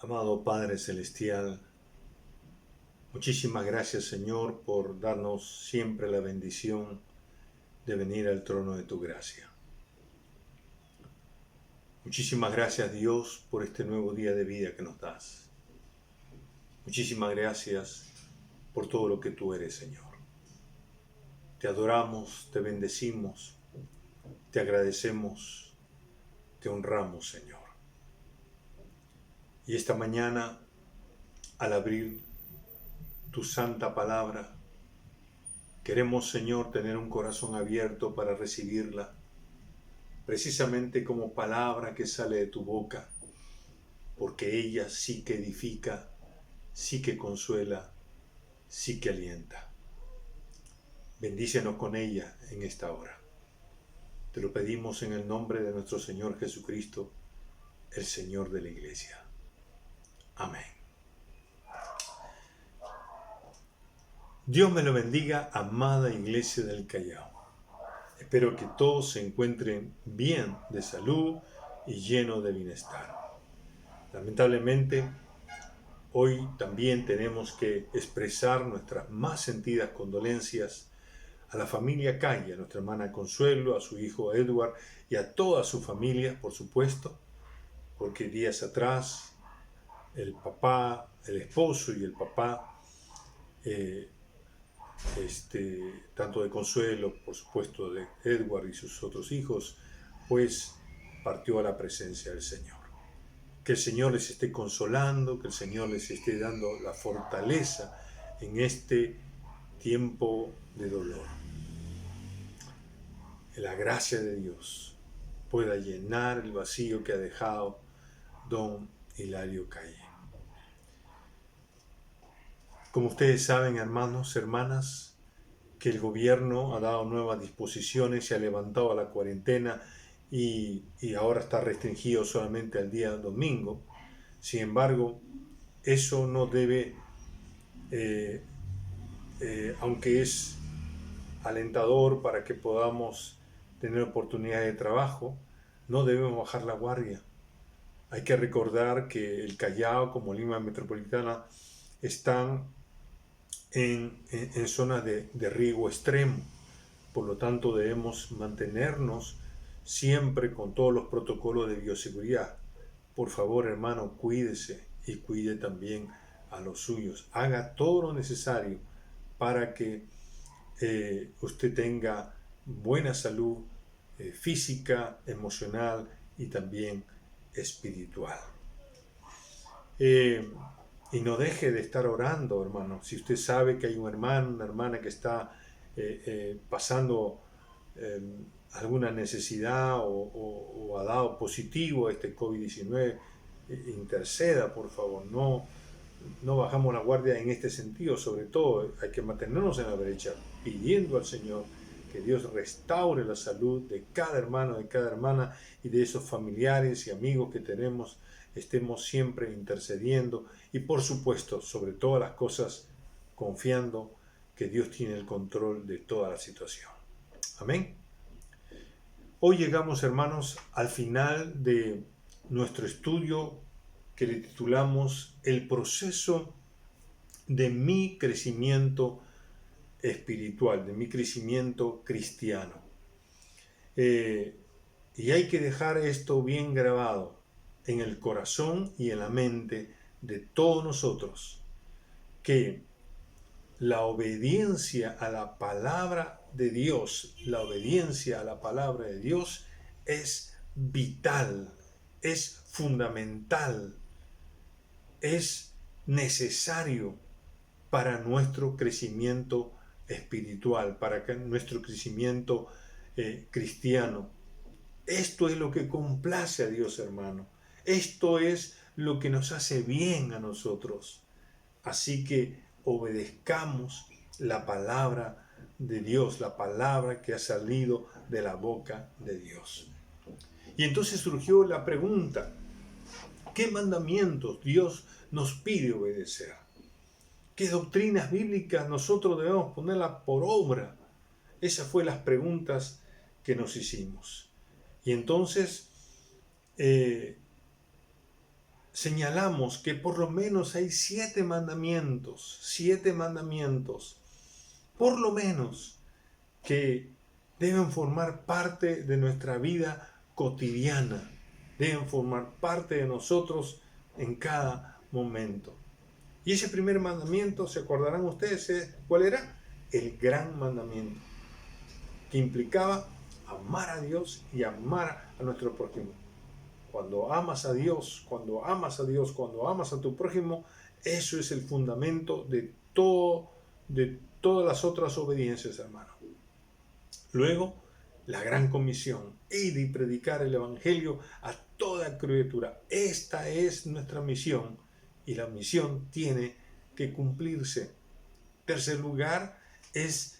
Amado Padre Celestial, muchísimas gracias Señor por darnos siempre la bendición de venir al trono de tu gracia. Muchísimas gracias Dios por este nuevo día de vida que nos das. Muchísimas gracias por todo lo que tú eres Señor. Te adoramos, te bendecimos, te agradecemos, te honramos Señor. Y esta mañana, al abrir tu santa palabra, queremos, Señor, tener un corazón abierto para recibirla, precisamente como palabra que sale de tu boca, porque ella sí que edifica, sí que consuela, sí que alienta. Bendícenos con ella en esta hora. Te lo pedimos en el nombre de nuestro Señor Jesucristo, el Señor de la Iglesia. Amén. Dios me lo bendiga, amada Iglesia del Callao. Espero que todos se encuentren bien de salud y llenos de bienestar. Lamentablemente, hoy también tenemos que expresar nuestras más sentidas condolencias a la familia Calle, a nuestra hermana Consuelo, a su hijo Edward y a toda su familia, por supuesto, porque días atrás el papá, el esposo y el papá, tanto de Consuelo, por supuesto de Edward y sus otros hijos, pues partió a la presencia del Señor. Que el Señor les esté consolando, que el Señor les esté dando la fortaleza en este tiempo de dolor. Que la gracia de Dios pueda llenar el vacío que ha dejado don Hilario Calle. Como ustedes saben, hermanos, hermanas, que el gobierno ha dado nuevas disposiciones, se ha levantado a la cuarentena y ahora está restringido solamente al día domingo. Sin embargo, eso no debe, aunque es alentador para que podamos tener oportunidad de trabajo, no debemos bajar la guardia. Hay que recordar que el Callao, como Lima Metropolitana, están en zonas de riesgo extremo. Por lo tanto, debemos mantenernos siempre con todos los protocolos de bioseguridad. Por favor, hermano, cuídese y cuide también a los suyos. Haga todo lo necesario para que usted tenga buena salud física, emocional y también espiritual. Y no deje de estar orando, hermano. Si usted sabe que hay un hermano, una hermana que está pasando alguna necesidad o ha dado positivo a este COVID-19, interceda, por favor. No bajamos la guardia en este sentido. Sobre todo hay que mantenernos en la brecha, pidiendo al Señor que Dios restaure la salud de cada hermano, de cada hermana y de esos familiares y amigos que tenemos. Estemos siempre intercediendo y, por supuesto, sobre todas las cosas, confiando que Dios tiene el control de toda la situación. Amén. Hoy llegamos, hermanos, al final de nuestro estudio que le titulamos El proceso de mi crecimiento espiritual, de mi crecimiento cristiano. Y hay que dejar esto bien grabado en el corazón y en la mente de todos nosotros, que la obediencia a la palabra de Dios, la obediencia a la palabra de Dios es vital, es fundamental, es necesario para nuestro crecimiento espiritual, para nuestro crecimiento cristiano. Esto es lo que complace a Dios, hermano. Esto es lo que nos hace bien a nosotros. Así que obedezcamos la palabra de Dios, la palabra que ha salido de la boca de Dios. Y entonces surgió la pregunta, ¿qué mandamientos Dios nos pide obedecer? ¿Qué doctrinas bíblicas nosotros debemos ponerlas por obra? Esas fueron las preguntas que nos hicimos. Y entonces señalamos que por lo menos hay 7 mandamientos, por lo menos, que deben formar parte de nuestra vida cotidiana, deben formar parte de nosotros en cada momento. Y ese primer mandamiento, ¿se acordarán ustedes cuál era? El gran mandamiento, que implicaba amar a Dios y amar a nuestro prójimo. Cuando amas a Dios, cuando amas a tu prójimo, eso es el fundamento de todas las otras obediencias, hermano. Luego, la gran comisión, ir y predicar el evangelio a toda criatura. Esta es nuestra misión y la misión tiene que cumplirse. Tercer lugar es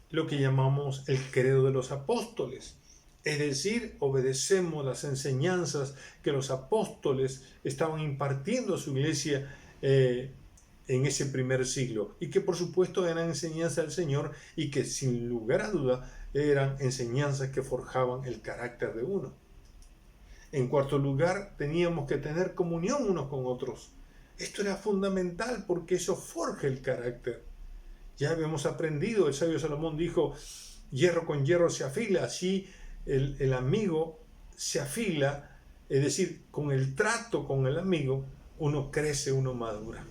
lo que llamamos el credo de los apóstoles. Es decir, obedecemos las enseñanzas que los apóstoles estaban impartiendo a su iglesia en ese primer siglo, y que por supuesto eran enseñanzas del Señor y que sin lugar a duda eran enseñanzas que forjaban el carácter de uno. En cuarto lugar, teníamos que tener comunión unos con otros. Esto era fundamental porque eso forja el carácter. Ya habíamos aprendido, el sabio Salomón dijo, hierro con hierro se afila, así el amigo se afila, es decir, con el trato con el amigo, uno crece, uno madura.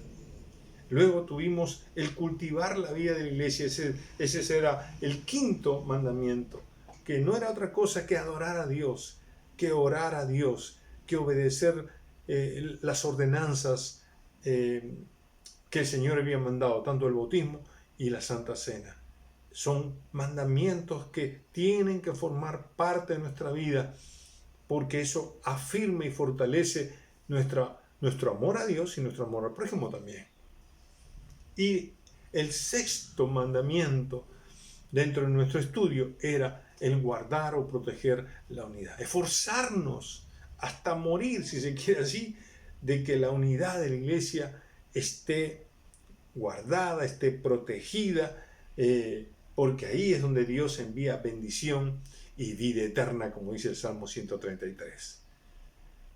Luego tuvimos el cultivar la vida de la iglesia, ese era el quinto mandamiento, que no era otra cosa que adorar a Dios, que orar a Dios, que obedecer las ordenanzas que el Señor había mandado, tanto el bautismo y la Santa Cena. Son mandamientos que tienen que formar parte de nuestra vida, porque eso afirma y fortalece nuestro amor a Dios y nuestro amor al prójimo también. Y el sexto mandamiento dentro de nuestro estudio era el guardar o proteger la unidad. Esforzarnos hasta morir, si se quiere así, de que la unidad de la iglesia esté guardada, esté protegida, porque ahí es donde Dios envía bendición y vida eterna, como dice el Salmo 133.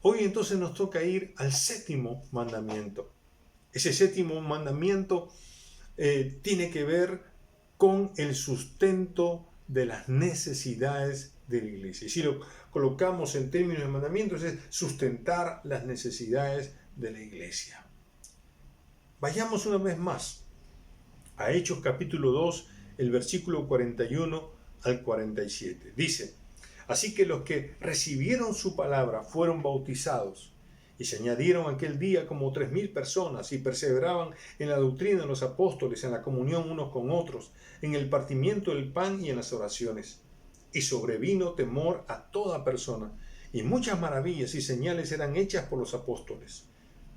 Hoy entonces nos toca ir al séptimo mandamiento. Ese séptimo mandamiento tiene que ver con el sustento de las necesidades de la iglesia. Y si lo colocamos en términos de mandamientos, es sustentar las necesidades de la iglesia. Vayamos una vez más a Hechos capítulo 2, el versículo 41 al 47. Dice, así que los que recibieron su palabra fueron bautizados, y se añadieron aquel día como 3,000 personas, y perseveraban en la doctrina de los apóstoles, en la comunión unos con otros, en el partimiento del pan y en las oraciones. Y sobrevino temor a toda persona, y muchas maravillas y señales eran hechas por los apóstoles.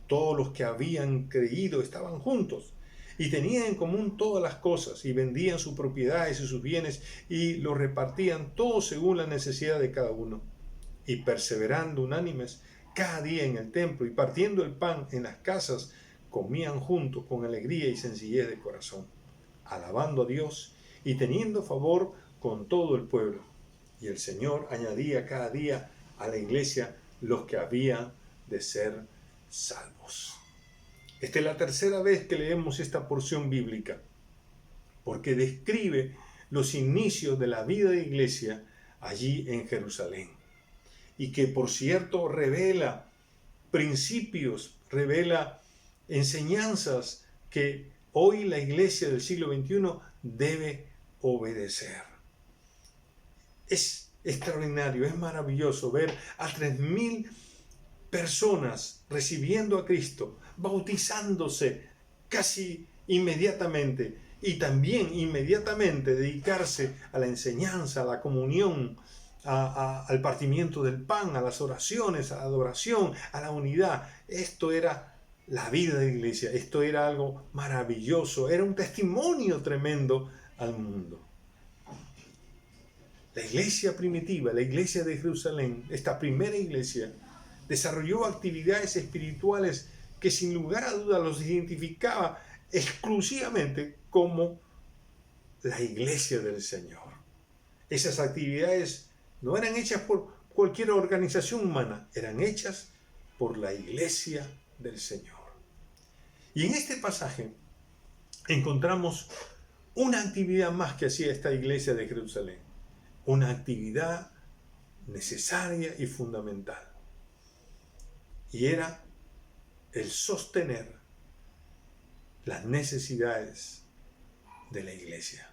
Todos los que habían creído estaban juntos, y tenían en común todas las cosas, y vendían sus propiedades y sus bienes, y los repartían todos según la necesidad de cada uno. Y perseverando unánimes cada día en el templo y partiendo el pan en las casas, comían juntos con alegría y sencillez de corazón, alabando a Dios y teniendo favor con todo el pueblo. Y el Señor añadía cada día a la iglesia los que habían de ser salvos. Esta es la tercera vez que leemos esta porción bíblica, porque describe los inicios de la vida de iglesia allí en Jerusalén. Y que, por cierto, revela principios, revela enseñanzas que hoy la iglesia del siglo XXI debe obedecer. Es extraordinario, es maravilloso ver a 3,000 personas recibiendo a Cristo, bautizándose casi inmediatamente, y también inmediatamente dedicarse a la enseñanza, a la comunión, al partimiento del pan, a las oraciones, a la adoración, a la unidad. Esto era la vida de la iglesia, esto era algo maravilloso, era un testimonio tremendo al mundo. La iglesia primitiva, la iglesia de Jerusalén, esta primera iglesia, desarrolló actividades espirituales que sin lugar a dudas los identificaba exclusivamente como la iglesia del Señor. Esas actividades no eran hechas por cualquier organización humana, eran hechas por la iglesia del Señor. Y en este pasaje encontramos una actividad más que hacía esta iglesia de Jerusalén, una actividad necesaria y fundamental, y era el sostener las necesidades de la iglesia.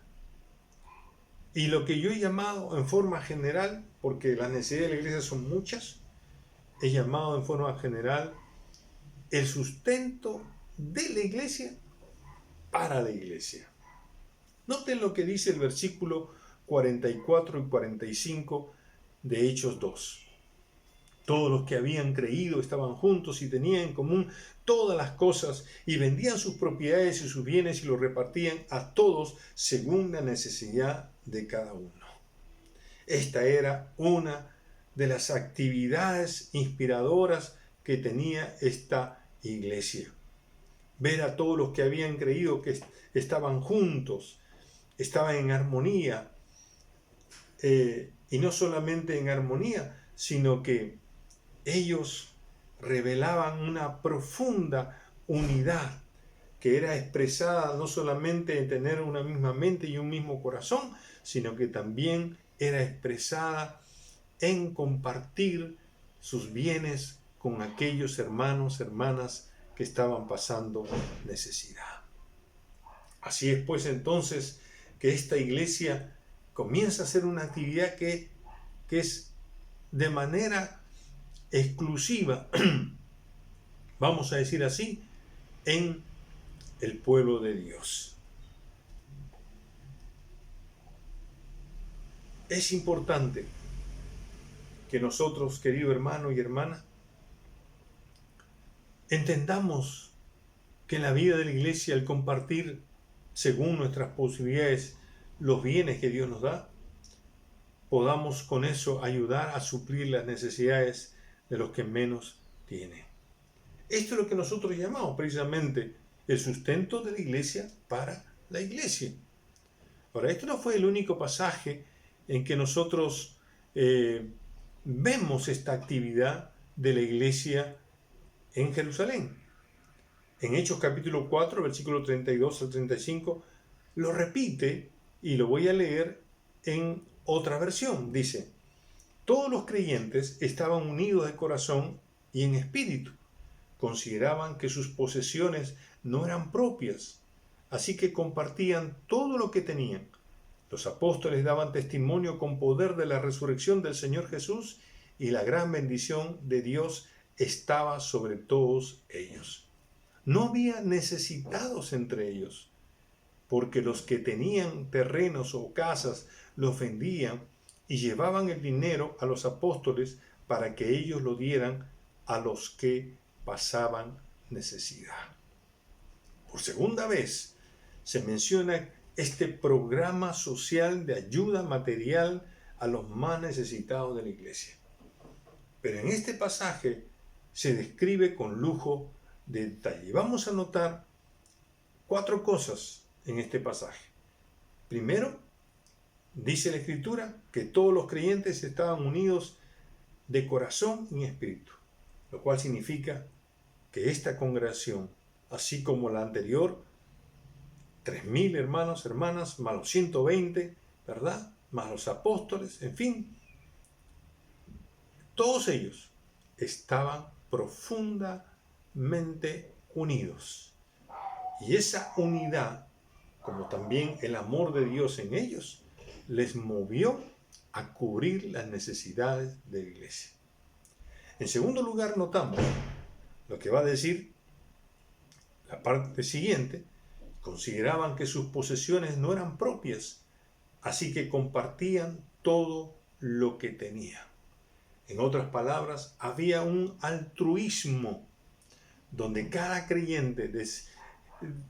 Y lo que yo he llamado en forma general, porque las necesidades de la iglesia son muchas, he llamado en forma general el sustento de la iglesia para la iglesia. Noten lo que dice el versículo 44 y 45 de Hechos 2. Todos los que habían creído estaban juntos y tenían en común todas las cosas y vendían sus propiedades y sus bienes y los repartían a todos según la necesidad de cada uno. Esta era una de las actividades inspiradoras que tenía esta iglesia. Ver a todos los que habían creído que estaban juntos, estaban en armonía, y no solamente en armonía, sino que ellos revelaban una profunda unidad que era expresada no solamente en tener una misma mente y un mismo corazón, sino que también era expresada en compartir sus bienes con aquellos hermanos, hermanas que estaban pasando necesidad. Así es pues entonces que esta iglesia comienza a hacer una actividad que es de manera exclusiva, vamos a decir así, en el pueblo de Dios. Es importante que nosotros, querido hermano y hermana, entendamos que en la vida de la iglesia, al compartir según nuestras posibilidades los bienes que Dios nos da, podamos con eso ayudar a suplir las necesidades de los que menos tienen. Esto es lo que nosotros llamamos precisamente el sustento de la iglesia para la iglesia. Ahora, esto no fue el único pasaje en que nosotros vemos esta actividad de la iglesia en Jerusalén. En Hechos capítulo 4, versículo 32 al 35, lo repite y lo voy a leer en otra versión. Dice: todos los creyentes estaban unidos de corazón y en espíritu. Consideraban que sus posesiones no eran propias, así que compartían todo lo que tenían. Los apóstoles daban testimonio con poder de la resurrección del Señor Jesús y la gran bendición de Dios estaba sobre todos ellos. No había necesitados entre ellos, porque los que tenían terrenos o casas los vendían y llevaban el dinero a los apóstoles para que ellos lo dieran a los que pasaban necesidad. Por segunda vez se menciona este programa social de ayuda material a los más necesitados de la iglesia. Pero en este pasaje se describe con lujo de detalle. Vamos a notar 4 cosas en este pasaje. Primero, dice la Escritura que todos los creyentes estaban unidos de corazón y espíritu, lo cual significa que esta congregación, así como la anterior, 3.000 hermanos, hermanas, más los 120, ¿verdad? Más los apóstoles, en fin, todos ellos estaban profundamente unidos. Y esa unidad, como también el amor de Dios en ellos, les movió a cubrir las necesidades de la iglesia. En segundo lugar, notamos lo que va a decir la parte siguiente: consideraban que sus posesiones no eran propias, así que compartían todo lo que tenían. En otras palabras, había un altruismo donde cada creyente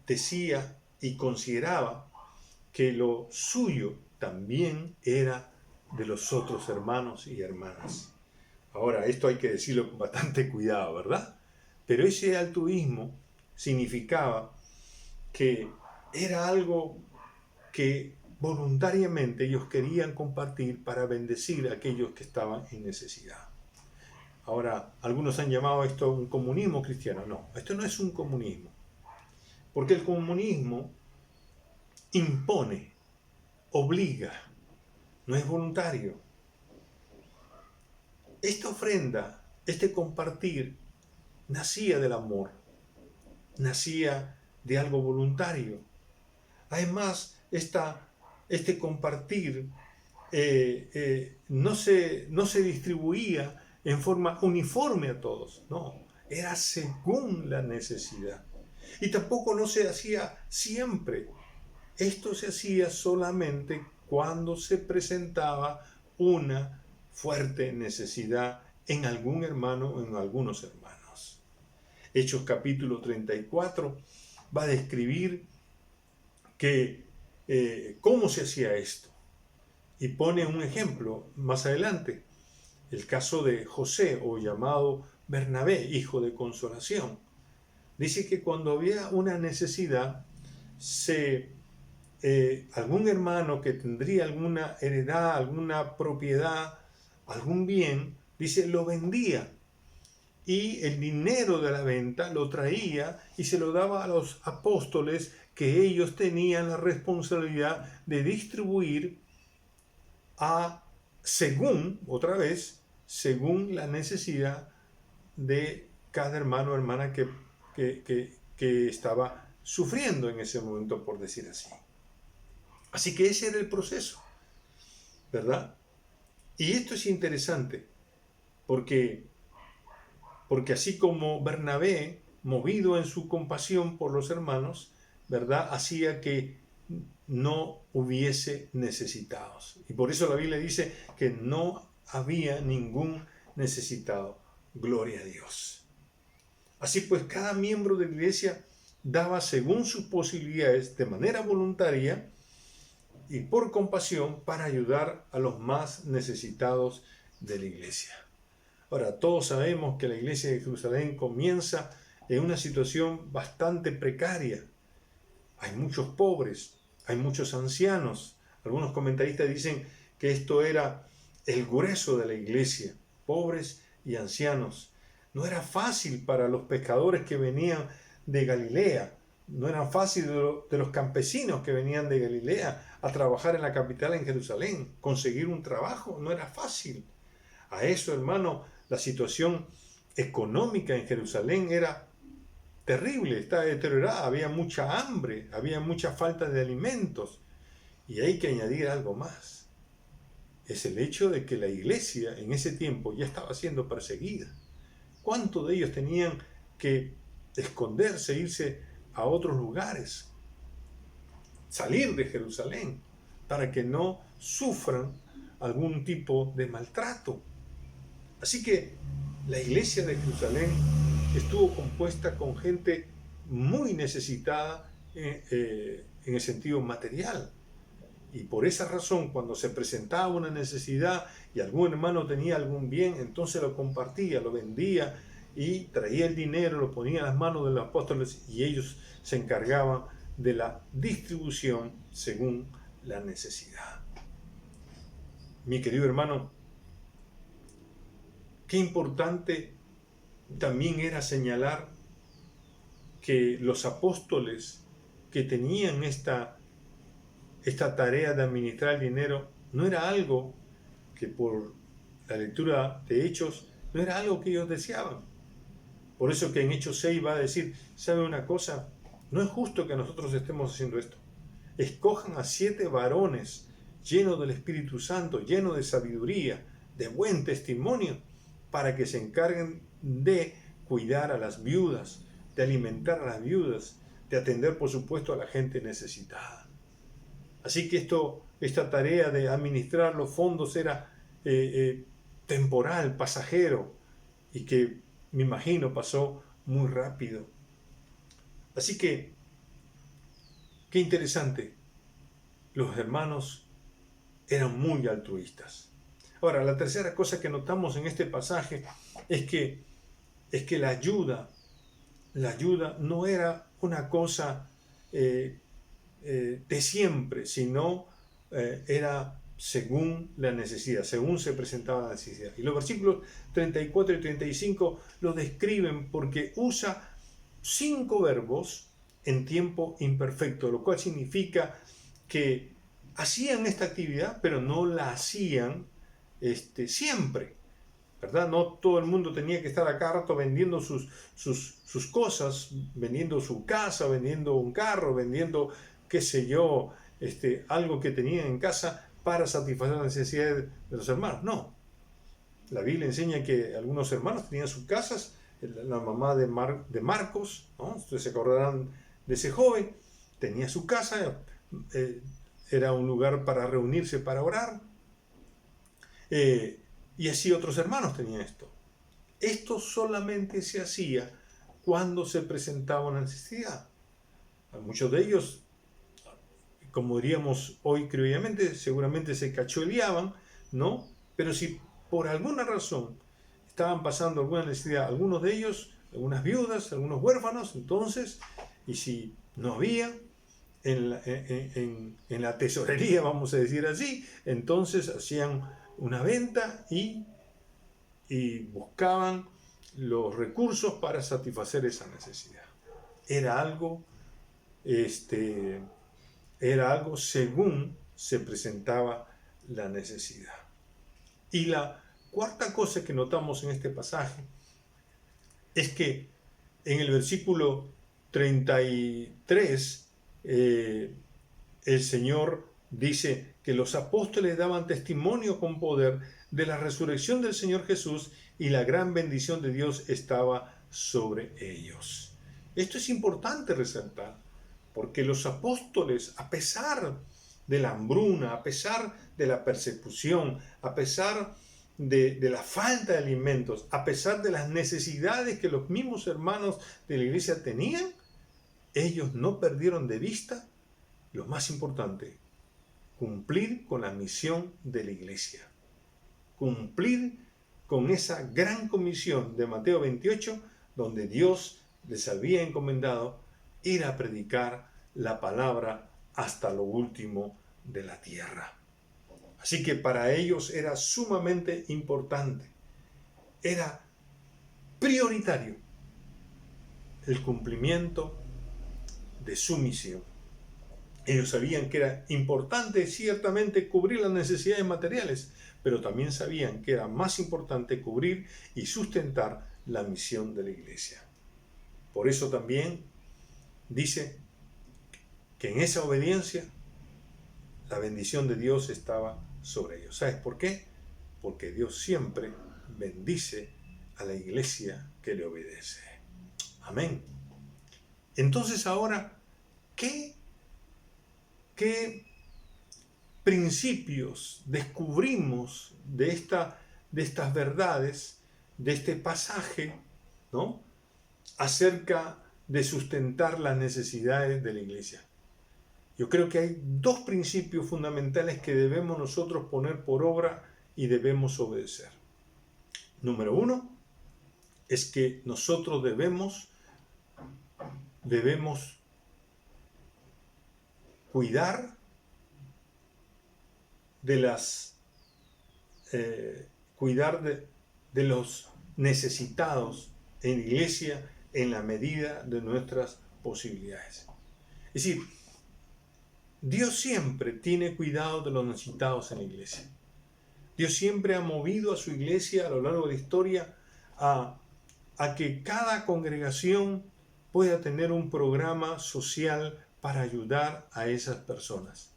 decía y consideraba que lo suyo también era de los otros hermanos y hermanas. Ahora, esto hay que decirlo con bastante cuidado, ¿verdad? Pero ese altruismo significaba que era algo que voluntariamente ellos querían compartir para bendecir a aquellos que estaban en necesidad. Ahora, algunos han llamado esto un comunismo cristiano. No, esto no es un comunismo. Porque el comunismo impone, obliga, no es voluntario. Esta ofrenda, este compartir, nacía del amor, nacía de algo voluntario. Además, este compartir no se distribuía en forma uniforme a todos, no, era según la necesidad. Y tampoco no se hacía siempre. Esto se hacía solamente cuando se presentaba una fuerte necesidad en algún hermano o en algunos hermanos. Hechos capítulo 34 va a describir cómo se hacía esto. Y pone un ejemplo más adelante, el caso de José, o llamado Bernabé, hijo de consolación. Dice que cuando había una necesidad, algún hermano que tendría alguna heredad, alguna propiedad, algún bien, dice, lo vendía. Y el dinero de la venta lo traía y se lo daba a los apóstoles, que ellos tenían la responsabilidad de distribuir según la necesidad de cada hermano o hermana que estaba sufriendo en ese momento, por decir así. Así que ese era el proceso, ¿verdad? Y esto es interesante, porque así como Bernabé, movido en su compasión por los hermanos, ¿verdad?, hacía que no hubiese necesitados. Y por eso la Biblia dice que no había ningún necesitado. Gloria a Dios. Así pues, cada miembro de la iglesia daba según sus posibilidades, de manera voluntaria y por compasión, para ayudar a los más necesitados de la iglesia. Ahora, todos sabemos que la iglesia de Jerusalén comienza en una situación bastante precaria. Hay muchos pobres, hay muchos ancianos. Algunos comentaristas dicen que esto era el grueso de la iglesia, pobres y ancianos. No era fácil para los pescadores que venían de Galilea, no era fácil de los campesinos que venían de Galilea a trabajar en la capital, en Jerusalén. Conseguir un trabajo no era fácil. A eso, hermano, la situación económica en Jerusalén era terrible, estaba deteriorada, había mucha hambre, había mucha falta de alimentos. Y hay que añadir algo más. Es el hecho de que la iglesia en ese tiempo ya estaba siendo perseguida. ¿Cuántos de ellos tenían que esconderse, irse a otros lugares, salir de Jerusalén, para que no sufran algún tipo de maltrato? Así que la iglesia de Jerusalén estuvo compuesta con gente muy necesitada en el sentido material. Y por esa razón, cuando se presentaba una necesidad y algún hermano tenía algún bien, entonces lo compartía, lo vendía y traía el dinero, lo ponía en las manos de los apóstoles y ellos se encargaban de la distribución según la necesidad. Mi querido hermano, qué importante también era señalar que los apóstoles que tenían esta tarea de administrar el dinero no era algo que, por la lectura de Hechos, no era algo que ellos deseaban. Por eso que en Hechos 6 va a decir, ¿sabe una cosa? No es justo que nosotros estemos haciendo esto. Escojan a 7 varones llenos del Espíritu Santo, llenos de sabiduría, de buen testimonio, para que se encarguen de cuidar a las viudas, de alimentar a las viudas, de atender, por supuesto, a la gente necesitada. Así que esta tarea de administrar los fondos era temporal, pasajero, y que, me imagino, pasó muy rápido. Así que, qué interesante, los hermanos eran muy altruistas. Ahora, la tercera cosa que notamos en este pasaje es que la ayuda no era una cosa de siempre, sino era según la necesidad, según se presentaba la necesidad. Y los versículos 34 y 35 lo describen porque usa 5 verbos en tiempo imperfecto, lo cual significa que hacían esta actividad, pero no la hacían siempre, ¿verdad? No todo el mundo tenía que estar a cada rato vendiendo sus cosas, vendiendo su casa, vendiendo un carro, vendiendo, qué sé yo, algo que tenían en casa para satisfacer las necesidades de los hermanos. No. La Biblia enseña que algunos hermanos tenían sus casas. La mamá de Marcos, ¿no? Ustedes se acordarán de ese joven, tenía su casa, era un lugar para reunirse, para orar. Y así otros hermanos tenían esto. Esto solamente se hacía cuando se presentaba una necesidad. Muchos de ellos, como diríamos hoy criolladamente, seguramente se cacholeaban, ¿no? Pero si por alguna razón estaban pasando alguna necesidad, algunos de ellos, algunas viudas, algunos huérfanos, entonces, y si no había en la tesorería, vamos a decir así, entonces hacían una venta y buscaban los recursos para satisfacer esa necesidad. Era algo según se presentaba la necesidad. Y la cuarta cosa que notamos en este pasaje es que en el versículo 33 el Señor dice que los apóstoles daban testimonio con poder de la resurrección del Señor Jesús y la gran bendición de Dios estaba sobre ellos. Esto es importante resaltar, porque los apóstoles, a pesar de la hambruna, a pesar de la persecución, a pesar de la falta de alimentos, a pesar de las necesidades que los mismos hermanos de la iglesia tenían, ellos no perdieron de vista lo más importante: cumplir con la misión de la iglesia, cumplir con esa gran comisión de Mateo 28, donde Dios les había encomendado ir a predicar la palabra hasta lo último de la tierra. Así que para ellos era sumamente importante, era prioritario el cumplimiento de su misión. Ellos sabían que era importante ciertamente cubrir las necesidades materiales, pero también sabían que era más importante cubrir y sustentar la misión de la iglesia. Por eso también dice que en esa obediencia la bendición de Dios estaba sobre ellos. ¿Sabes por qué? Porque Dios siempre bendice a la iglesia que le obedece. Amén. Entonces ahora, ¿qué principios descubrimos de estas verdades, de este pasaje, ¿no?, acerca de sustentar las necesidades de la iglesia? Yo creo que hay 2 principios fundamentales que debemos nosotros poner por obra y debemos obedecer. Número 1 es que nosotros debemos cuidar de los necesitados en la iglesia en la medida de nuestras posibilidades. Es decir, Dios siempre tiene cuidado de los necesitados en la iglesia. Dios siempre ha movido a su iglesia a lo largo de la historia a que cada congregación pueda tener un programa social para ayudar a esas personas.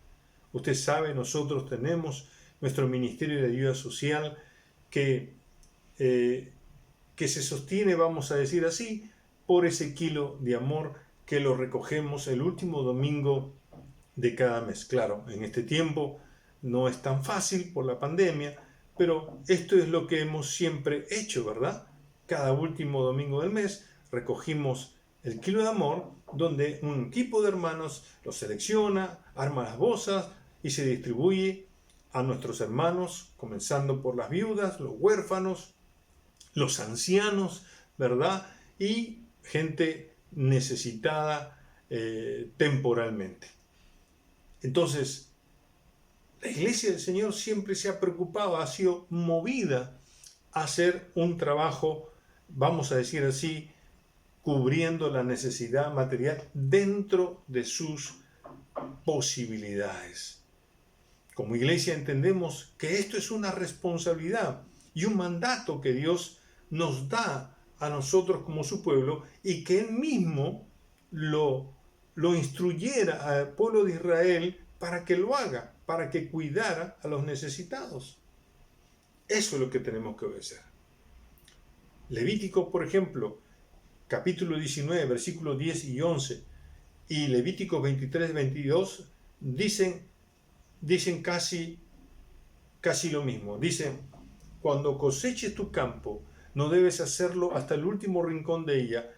Usted sabe, nosotros tenemos nuestro Ministerio de Ayuda Social que se sostiene, vamos a decir así, por ese kilo de amor que lo recogemos el último domingo de cada mes. Claro, en este tiempo no es tan fácil por la pandemia, pero esto es lo que hemos siempre hecho, ¿verdad? Cada último domingo del mes recogimos el kilo de amor, donde un equipo de hermanos lo selecciona, arma las bolsas y se distribuye a nuestros hermanos, comenzando por las viudas, los huérfanos, los ancianos, ¿verdad? Y gente necesitada temporalmente. Entonces, La iglesia del Señor siempre se ha preocupado, ha sido movida a hacer un trabajo, vamos a decir así, cubriendo la necesidad material dentro de sus posibilidades. Como iglesia entendemos que esto es una responsabilidad y un mandato que Dios nos da a nosotros como su pueblo, y que Él mismo lo instruyera al pueblo de Israel para que lo haga, para que cuidara a los necesitados. Eso es lo que tenemos que obedecer. Levítico, por ejemplo, capítulo 19, versículos 10 y 11, y Levítico 23, 22, dicen casi lo mismo. Dicen: cuando coseches tu campo, no debes hacerlo hasta el último rincón de ella.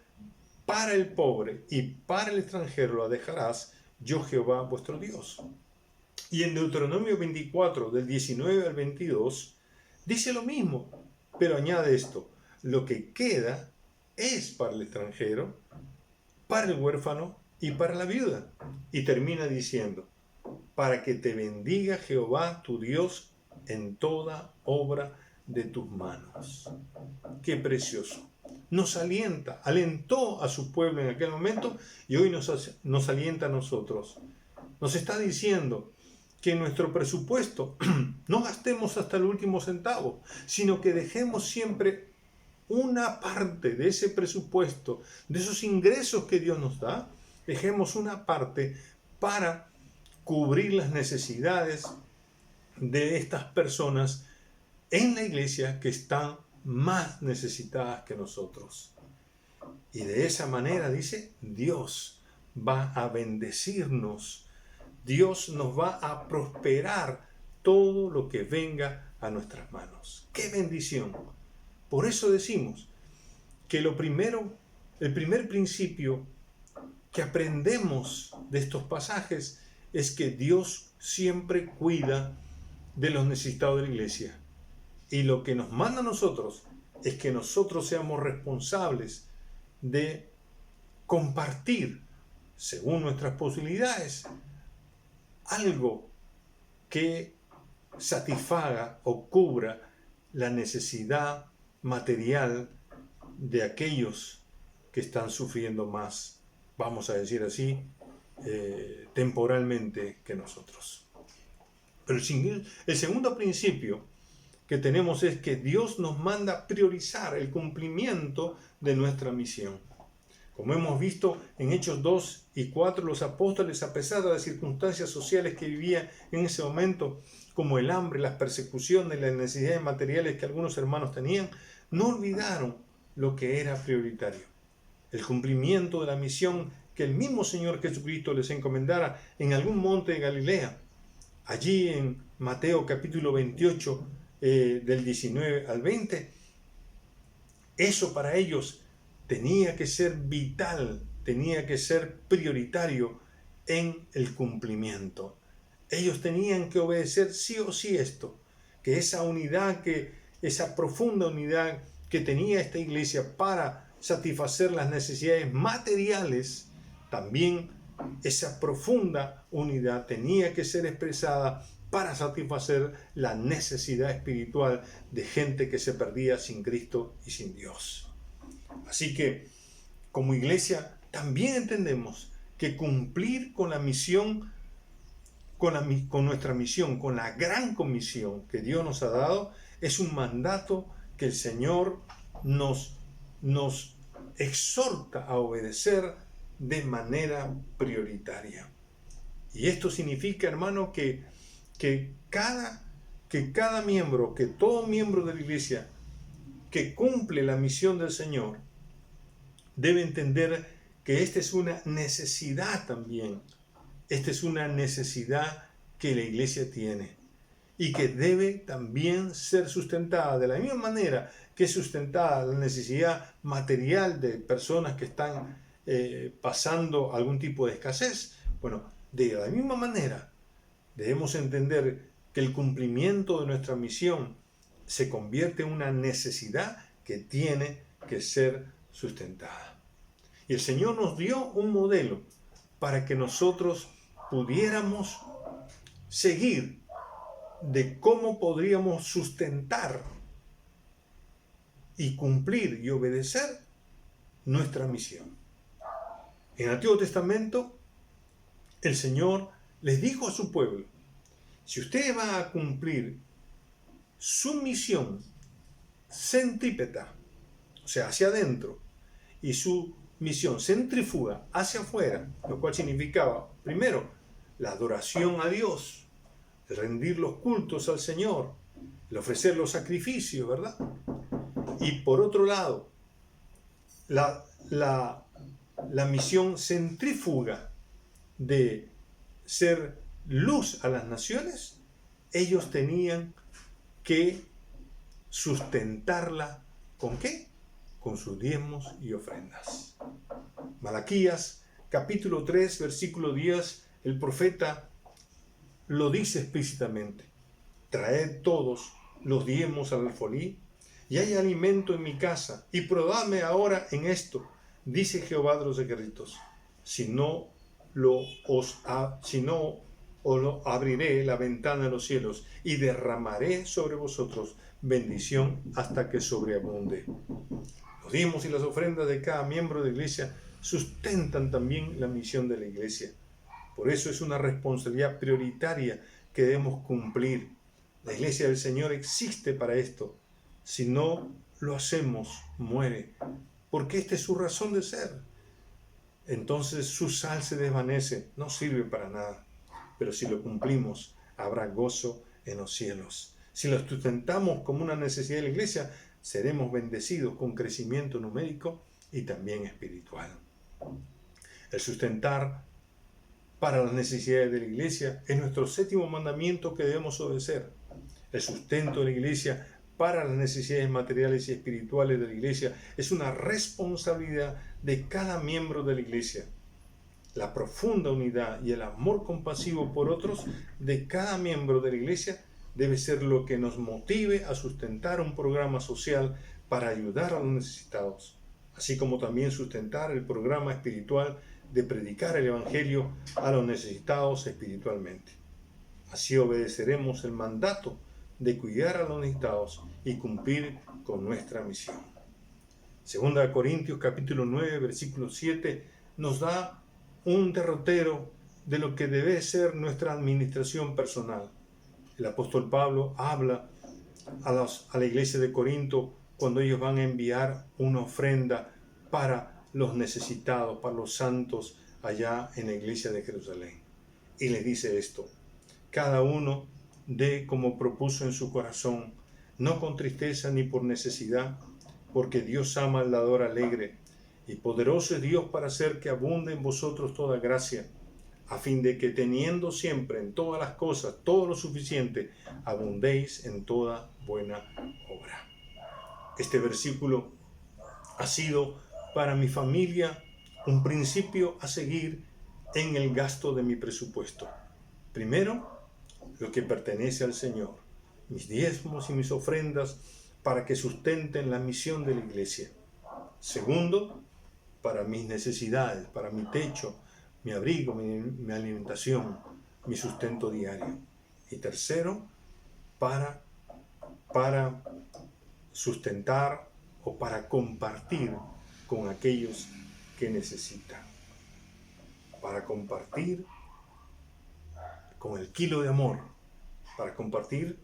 Para el pobre y para el extranjero lo dejarás, yo Jehová vuestro Dios. Y en Deuteronomio 24, del 19 al 22, dice lo mismo, pero añade esto: lo que queda es para el extranjero, para el huérfano y para la viuda. Y termina diciendo: para que te bendiga Jehová tu Dios en toda obra de tus manos. Qué precioso. Nos alienta, alentó a su pueblo en aquel momento, y hoy nos alienta a nosotros. Nos está diciendo que en nuestro presupuesto no gastemos hasta el último centavo, sino que dejemos siempre una parte de ese presupuesto, de esos ingresos que Dios nos da, dejemos una parte para cubrir las necesidades de estas personas en la iglesia que están más necesitadas que nosotros. Y de esa manera, dice, Dios va a bendecirnos, Dios nos va a prosperar todo lo que venga a nuestras manos. ¡Qué bendición! Por eso decimos que el primer principio que aprendemos de estos pasajes es que Dios siempre cuida de los necesitados de la iglesia. Y lo que nos manda a nosotros es que nosotros seamos responsables de compartir, según nuestras posibilidades, algo que satisfaga o cubra la necesidad material de aquellos que están sufriendo más, vamos a decir así, temporalmente que nosotros. Pero el segundo principio que tenemos es que Dios nos manda priorizar el cumplimiento de nuestra misión. Como hemos visto en Hechos 2 y 4, los apóstoles, a pesar de las circunstancias sociales que vivían en ese momento, como el hambre, las persecuciones, las necesidades materiales que algunos hermanos tenían, no olvidaron lo que era prioritario: el cumplimiento de la misión que el mismo Señor Jesucristo les encomendara en algún monte de Galilea. Allí en Mateo capítulo 28, del 19 al 20, eso para ellos tenía que ser vital, tenía que ser prioritario en el cumplimiento. Ellos tenían que obedecer sí o sí esto, que esa unidad, esa profunda unidad que tenía esta iglesia para satisfacer las necesidades materiales, también esa profunda unidad tenía que ser expresada para satisfacer la necesidad espiritual de gente que se perdía sin Cristo y sin Dios. Así que, como iglesia, también entendemos que cumplir con la misión, con nuestra misión, con la gran comisión que Dios nos ha dado, es un mandato que el Señor nos exhorta a obedecer de manera prioritaria. Y esto significa, hermano, que cada miembro, que todo miembro de la iglesia que cumple la misión del Señor, debe entender que esta es una necesidad también. Esta es una necesidad que la iglesia tiene y que debe también ser sustentada de la misma manera que es sustentada la necesidad material de personas que están pasando algún tipo de escasez. Bueno, de la misma manera debemos entender que el cumplimiento de nuestra misión se convierte en una necesidad que tiene que ser sustentada. Y el Señor nos dio un modelo para que nosotros pudiéramos seguir de cómo podríamos sustentar y cumplir y obedecer nuestra misión. En el Antiguo Testamento, el Señor les dijo a su pueblo: si usted va a cumplir su misión centrípeta, o sea, hacia adentro, y su misión centrífuga hacia afuera, lo cual significaba, primero, la adoración a Dios, el rendir los cultos al Señor, el ofrecer los sacrificios, ¿verdad? Y por otro lado, la misión centrífuga de ser luz a las naciones, ellos tenían que sustentarla ¿con qué? Con sus diezmos y ofrendas. Malaquías capítulo 3 versículo 10, el profeta lo dice explícitamente: traed todos los diezmos al alfolí, y hay alimento en mi casa, y probadme ahora en esto, dice Jehová de los ejércitos, si no os abriré la ventana de los cielos y derramaré sobre vosotros bendición hasta que sobreabunde. Los diezmos y las ofrendas de cada miembro de la iglesia sustentan también la misión de la iglesia. Por eso es una responsabilidad prioritaria que debemos cumplir. La iglesia del Señor existe para esto. Si no lo hacemos, muere, porque esta es su razón de ser. Entonces su sal se desvanece, no sirve para nada. Pero si lo cumplimos, habrá gozo en los cielos. Si lo sustentamos como una necesidad de la iglesia, seremos bendecidos con crecimiento numérico y también espiritual. El sustentar para las necesidades de la iglesia es nuestro séptimo mandamiento que debemos obedecer. El sustento de la iglesia para las necesidades materiales y espirituales de la iglesia es una responsabilidad de cada miembro de la iglesia. La profunda unidad y el amor compasivo por otros de cada miembro de la iglesia debe ser lo que nos motive a sustentar un programa social para ayudar a los necesitados, así como también sustentar el programa espiritual de predicar el Evangelio a los necesitados espiritualmente. Así obedeceremos el mandato de cuidar a los necesitados y cumplir con nuestra misión. Segunda de Corintios capítulo 9 versículo 7 nos da un derrotero de lo que debe ser nuestra administración personal. El apóstol Pablo habla a la iglesia de Corinto cuando ellos van a enviar una ofrenda para los necesitados, para los santos allá en la iglesia de Jerusalén. Y les dice esto: cada uno dé como propuso en su corazón, no con tristeza ni por necesidad, porque Dios ama al dador alegre, y poderoso es Dios para hacer que abunde en vosotros toda gracia, a fin de que teniendo siempre en todas las cosas todo lo suficiente, abundéis en toda buena obra. Este versículo ha sido para mi familia un principio a seguir en el gasto de mi presupuesto. Primero, lo que pertenece al Señor, mis diezmos y mis ofrendas para que sustenten la misión de la iglesia. Segundo, para mis necesidades, para mi techo, mi abrigo, mi alimentación, mi sustento diario. Y tercero, para sustentar o para compartir con aquellos que necesitan. Para compartir con el kilo de amor, para compartir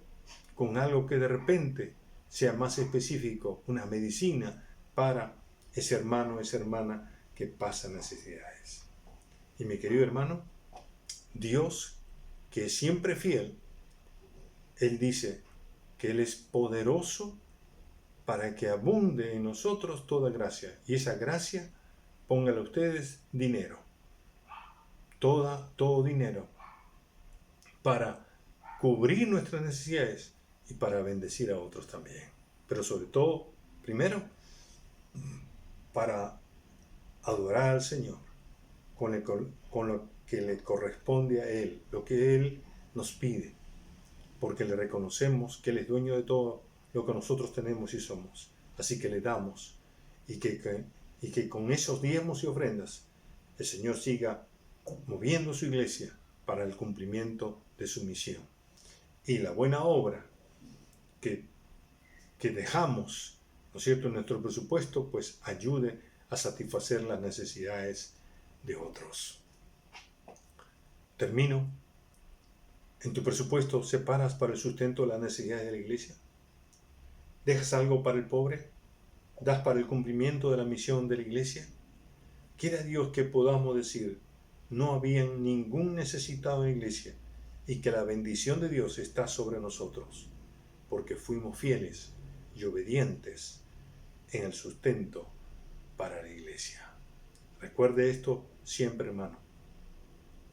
con algo que de repente sea más específico, una medicina para ese hermano, esa hermana que pasa necesidades. Y mi querido hermano, Dios, que es siempre fiel, Él dice que Él es poderoso para que abunde en nosotros toda gracia. Y esa gracia, pónganle ustedes dinero. Todo dinero para cubrir nuestras necesidades y para bendecir a otros también. Pero sobre todo, primero, para adorar al Señor con lo que le corresponde a Él, lo que Él nos pide, porque le reconocemos que Él es dueño de todo lo que nosotros tenemos y somos. Así que le damos y que con esos diezmos y ofrendas el Señor siga moviendo su iglesia para el cumplimiento de su misión. y la buena obra que dejamos, ¿no es cierto?, en nuestro presupuesto, pues ayude a satisfacer las necesidades de otros. Termino. ¿En tu presupuesto separas para el sustento de las necesidades de la iglesia? ¿Dejas algo para el pobre? ¿Das para el cumplimiento de la misión de la iglesia? Quiera Dios que podamos decir, no había ningún necesitado en la iglesia y que la bendición de Dios está sobre nosotros, porque fuimos fieles y obedientes en el sustento para la iglesia. Recuerde esto siempre, hermano.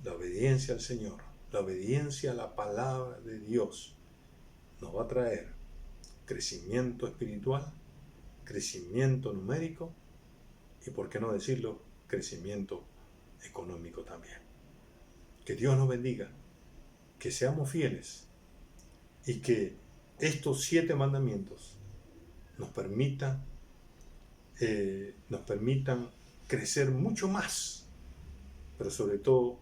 La obediencia al Señor, la obediencia a la palabra de Dios nos va a traer crecimiento espiritual, crecimiento numérico y, por qué no decirlo, crecimiento económico también. Que Dios nos bendiga, que seamos fieles y que estos 7 mandamientos nos permitan crecer mucho más, pero sobre todo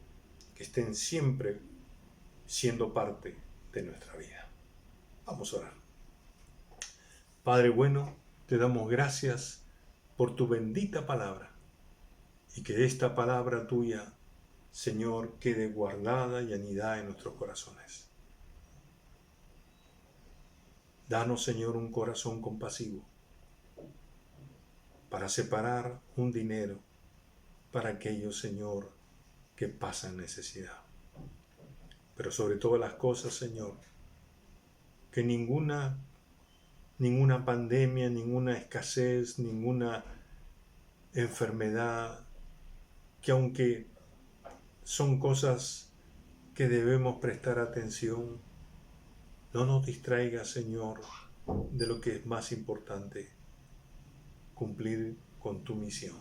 que estén siempre siendo parte de nuestra vida. Vamos a orar. Padre bueno, te damos gracias por tu bendita palabra y que esta palabra tuya, Señor, quede guardada y anidada en nuestros corazones. Danos, Señor, un corazón compasivo para separar un dinero para aquellos, Señor, que pasan necesidad. Pero sobre todas las cosas, Señor, que ninguna pandemia, ninguna escasez, ninguna enfermedad, que aunque son cosas que debemos prestar atención, no nos distraiga, Señor, de lo que es más importante, cumplir con tu misión,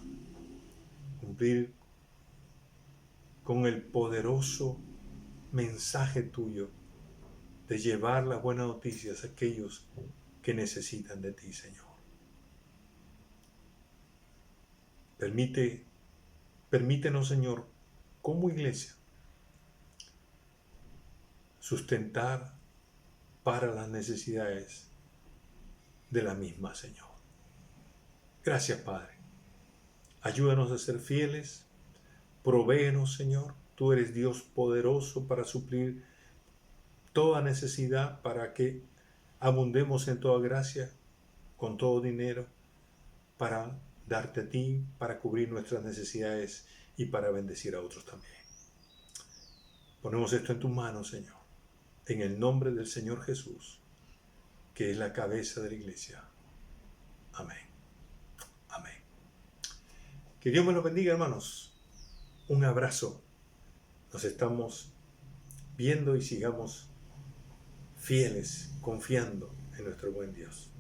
cumplir con el poderoso mensaje tuyo de llevar las buenas noticias a aquellos que necesitan de ti, Señor. Permítenos, Señor, como iglesia, sustentar para las necesidades de la misma, Señor. Gracias, Padre. Ayúdanos a ser fieles. Provéenos, Señor. Tú eres Dios poderoso para suplir toda necesidad, para que abundemos en toda gracia, con todo dinero, para darte a ti, para cubrir nuestras necesidades y para bendecir a otros también. Ponemos esto en tus manos, Señor, en el nombre del Señor Jesús, que es la cabeza de la iglesia. Amén. Amén. Que Dios me los bendiga, hermanos. Un abrazo. Nos estamos viendo y sigamos fieles, confiando en nuestro buen Dios.